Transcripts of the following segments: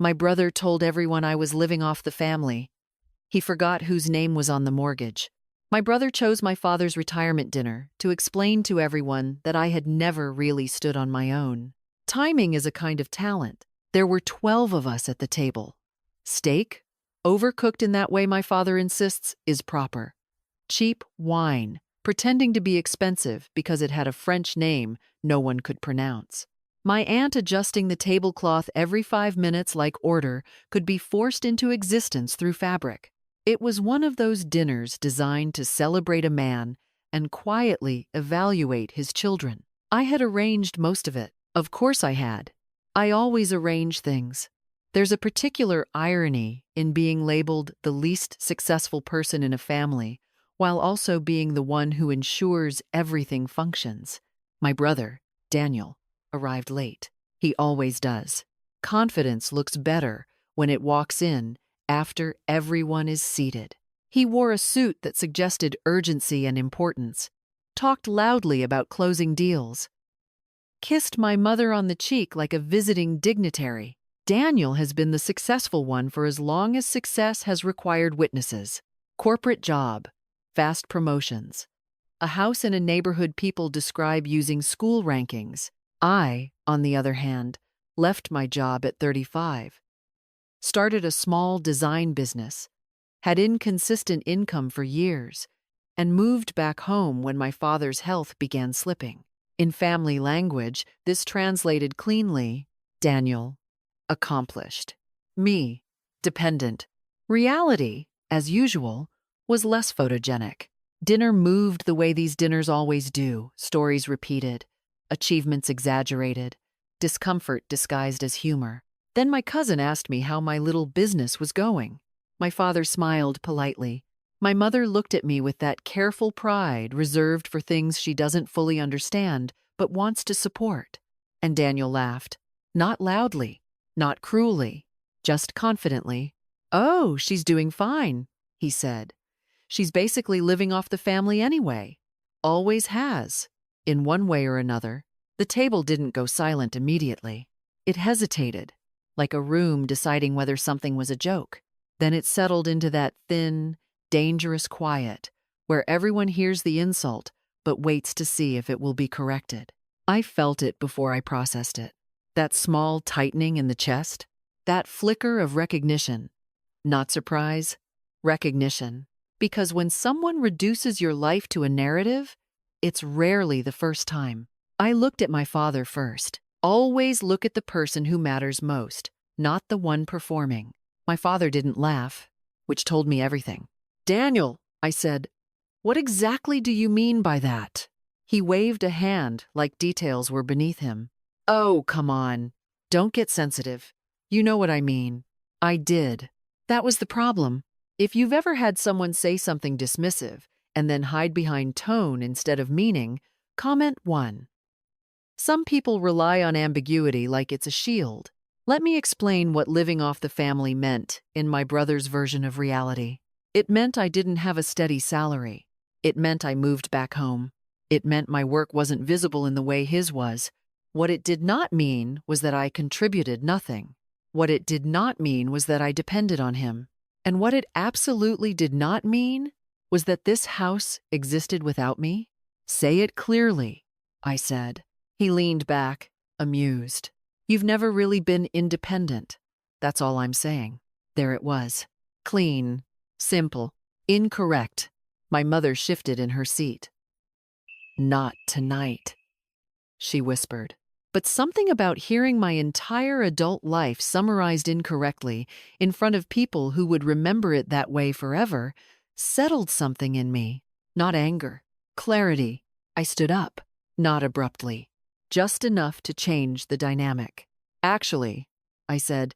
My brother told everyone I was living off the family. He forgot whose name was on the mortgage. My brother chose my father's retirement dinner to explain to everyone that I had never really stood on my own. Timing is a kind of talent. There were 12 of us at the table. Steak, overcooked in that way my father insists, is proper. Cheap wine, pretending to be expensive because it had a French name no one could pronounce. My aunt adjusting the tablecloth every 5 minutes like order could be forced into existence through fabric. It was one of those dinners designed to celebrate a man and quietly evaluate his children. I had arranged most of it. Of course I had. I always arrange things. There's a particular irony in being labeled the least successful person in a family, while also being the one who ensures everything functions. My brother, Daniel, arrived late. He always does. Confidence looks better when it walks in after everyone is seated. He wore a suit that suggested urgency and importance, talked loudly about closing deals, kissed my mother on the cheek like a visiting dignitary. Daniel has been the successful one for as long as success has required witnesses. Corporate job, fast promotions, a house in a neighborhood people describe using school rankings. I, on the other hand, left my job at 35, started a small design business, had inconsistent income for years, and moved back home when my father's health began slipping. In family language, this translated cleanly: Daniel, accomplished. Me, dependent. Reality, as usual, was less photogenic. Dinner moved the way these dinners always do, stories repeated, achievements exaggerated, discomfort disguised as humor. Then my cousin asked me how my little business was going. My father smiled politely. My mother looked at me with that careful pride reserved for things she doesn't fully understand but wants to support. And Daniel laughed. Not loudly, not cruelly, just confidently. "Oh, she's doing fine," he said. "She's basically living off the family anyway. Always has." In one way or another, the table didn't go silent immediately. It hesitated, like a room deciding whether something was a joke. Then it settled into that thin, dangerous quiet where everyone hears the insult but waits to see if it will be corrected. I felt it before I processed it. That small tightening in the chest, that flicker of recognition. Not surprise, recognition. Because when someone reduces your life to a narrative, it's rarely the first time. I looked at my father first. Always look at the person who matters most, not the one performing. My father didn't laugh, which told me everything. "Daniel," I said, "what exactly do you mean by that?" He waved a hand like details were beneath him. "Oh, come on. Don't get sensitive. You know what I mean." I did. That was the problem. If you've ever had someone say something dismissive and then hide behind tone instead of meaning, comment 1. Some people rely on ambiguity like it's a shield. Let me explain what living off the family meant in my brother's version of reality. It meant I didn't have a steady salary. It meant I moved back home. It meant my work wasn't visible in the way his was. What it did not mean was that I contributed nothing. What it did not mean was that I depended on him. And what it absolutely did not mean was that this house existed without me. "Say it clearly," I said. He leaned back, amused. "You've never really been independent. That's all I'm saying." There it was. Clean, simple, incorrect. My mother shifted in her seat. "Not tonight," she whispered. But something about hearing my entire adult life summarized incorrectly in front of people who would remember it that way forever settled something in me. Not anger, clarity. I stood up, not abruptly, just enough to change the dynamic. "Actually," I said,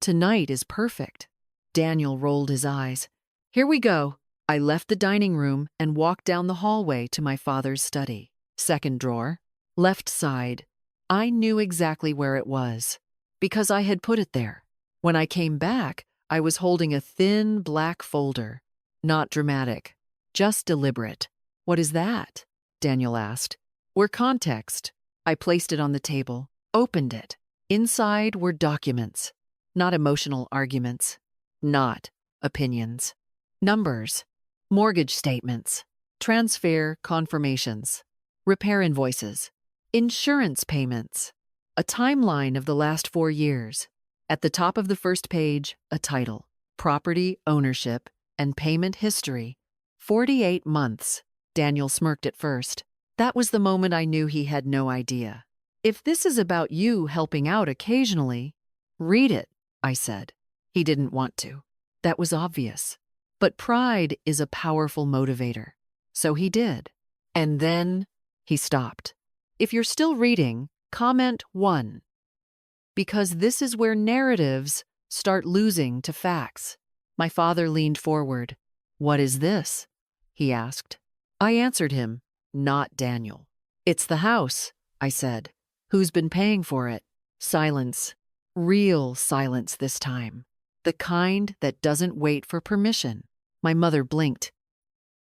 "tonight is perfect." Daniel rolled his eyes. "Here we go." I left the dining room and walked down the hallway to my father's study. Second drawer, left side. I knew exactly where it was, because I had put it there. When I came back, I was holding a thin black folder. Not dramatic, just deliberate. "What is that?" Daniel asked. "We're context." I placed it on the table, opened it. Inside were documents. not emotional arguments, not opinions. Numbers, mortgage statements, transfer confirmations, repair invoices, insurance payments, a timeline of the last 4 years. At the top of the first page, a title, Property Ownership and Payment History, 48 months. Daniel smirked at first. That was the moment I knew he had no idea. If this is about you helping out occasionally, read it, I said. He didn't want to. That was obvious. But pride is a powerful motivator. So he did. And then he stopped. If you're still reading, comment 1. Because this is where narratives start losing to facts. My father leaned forward. What is this? He asked. I answered him, not Daniel. It's the house, I said. Who's been paying for it? Silence. Real silence this time. The kind that doesn't wait for permission. My mother blinked.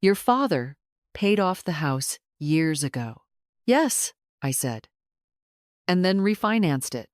Your father paid off the house years ago. Yes, I said. And then refinanced it.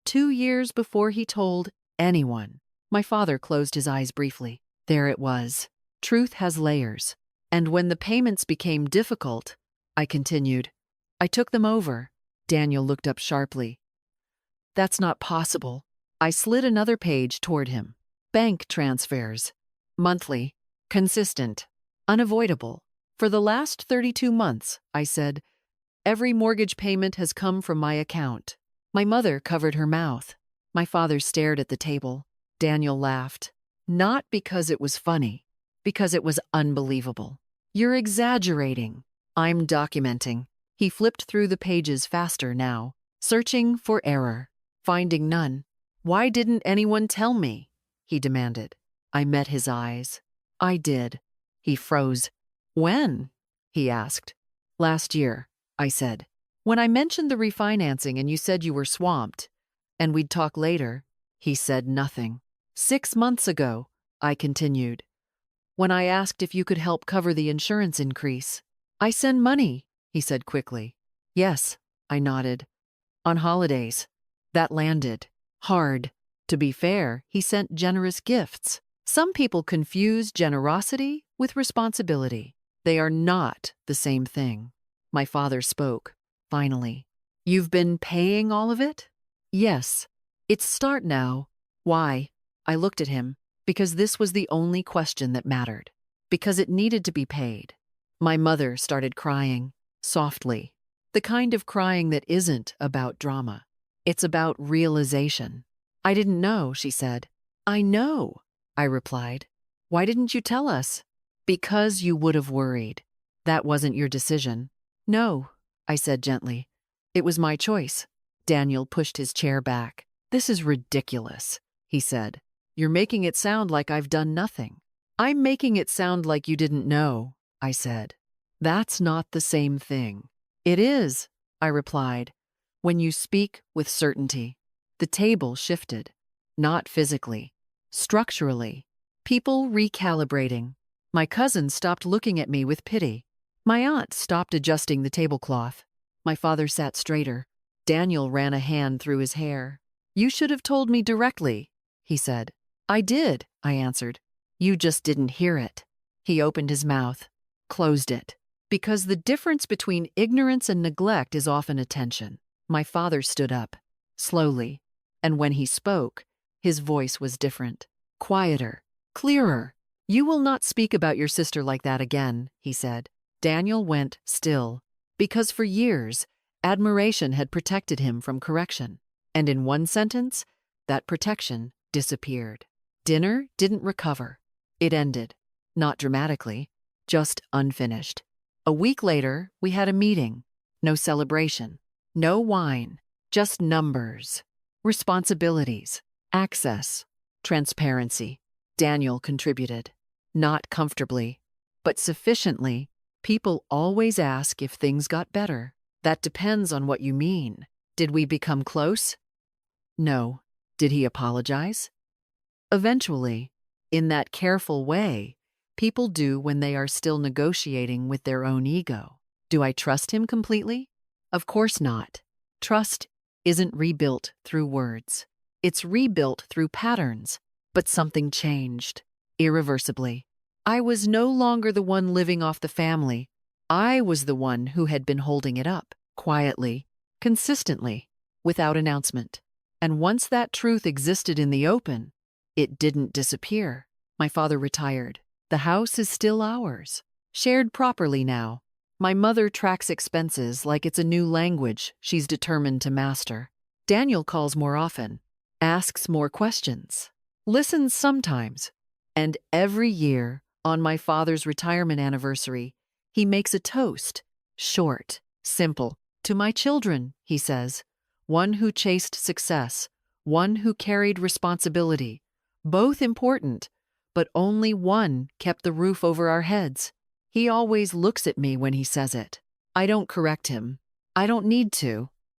2 years before he told anyone. My father closed his eyes briefly. There it was. Truth has layers. And when the payments became difficult, I continued, I took them over. Daniel looked up sharply. That's not possible. I slid another page toward him. Bank transfers. Monthly. Consistent. Unavoidable. For the last 32 months, I said, every mortgage payment has come from my account. My mother covered her mouth. My father stared at the table. Daniel laughed. Not because it was funny, because it was unbelievable. You're exaggerating. I'm documenting. He flipped through the pages faster now, searching for error, finding none. Why didn't anyone tell me? He demanded. I met his eyes. I did. He froze. When? He asked. Last year, I said. When I mentioned the refinancing and you said you were swamped, and we'd talk later, he said nothing. 6 months ago, I continued. When I asked if you could help cover the insurance increase. I send money, he said quickly. Yes, I nodded. On holidays. That landed. Hard. To be fair, he sent generous gifts. Some people confuse generosity with responsibility. They are not the same thing. My father spoke, finally. You've been paying all of it? Yes. It's start now. Why? I looked at him. Because this was the only question that mattered. Because it needed to be paid. My mother started crying, softly. The kind of crying that isn't about drama. It's about realization. I didn't know, she said. I know, I replied. Why didn't you tell us? Because you would have worried. That wasn't your decision. No, I said gently. It was my choice. Daniel pushed his chair back. This is ridiculous, he said. You're making it sound like I've done nothing. I'm making it sound like you didn't know, I said. That's not the same thing. It is, I replied, when you speak with certainty. The table shifted, not physically, structurally. People recalibrating. My cousin stopped looking at me with pity. My aunt stopped adjusting the tablecloth. My father sat straighter. Daniel ran a hand through his hair. You should have told me directly, he said. I did, I answered. You just didn't hear it. He opened his mouth, closed it. Because the difference between ignorance and neglect is often attention. My father stood up, slowly, and when he spoke, his voice was different, quieter, clearer. You will not speak about your sister like that again, he said. Daniel went still, because for years, admiration had protected him from correction. And in one sentence, that protection disappeared. Dinner didn't recover. It ended. Not dramatically, just unfinished. A week later, we had a meeting. No celebration. No wine. Just numbers. Responsibilities. Access. Transparency. Daniel contributed. Not comfortably, but sufficiently. People always ask if things got better. That depends on what you mean. Did we become close? No. Did he apologize? Eventually, in that careful way people do when they are still negotiating with their own ego. Do I trust him completely? Of course not. Trust isn't rebuilt through words. It's rebuilt through patterns. But something changed. Irreversibly. I was no longer the one living off the family. I was the one who had been holding it up, quietly, consistently, without announcement. And once that truth existed in the open, it didn't disappear. My father retired. The house is still ours, shared properly now. My mother tracks expenses like it's a new language she's determined to master. Daniel calls more often, asks more questions, listens sometimes. And every year, on my father's retirement anniversary, he makes a toast, short, simple. To my children, he says, one who chased success, one who carried responsibility. Both important, but only one kept the roof over our heads. He always looks at me when he says it. I don't correct him. I don't need to.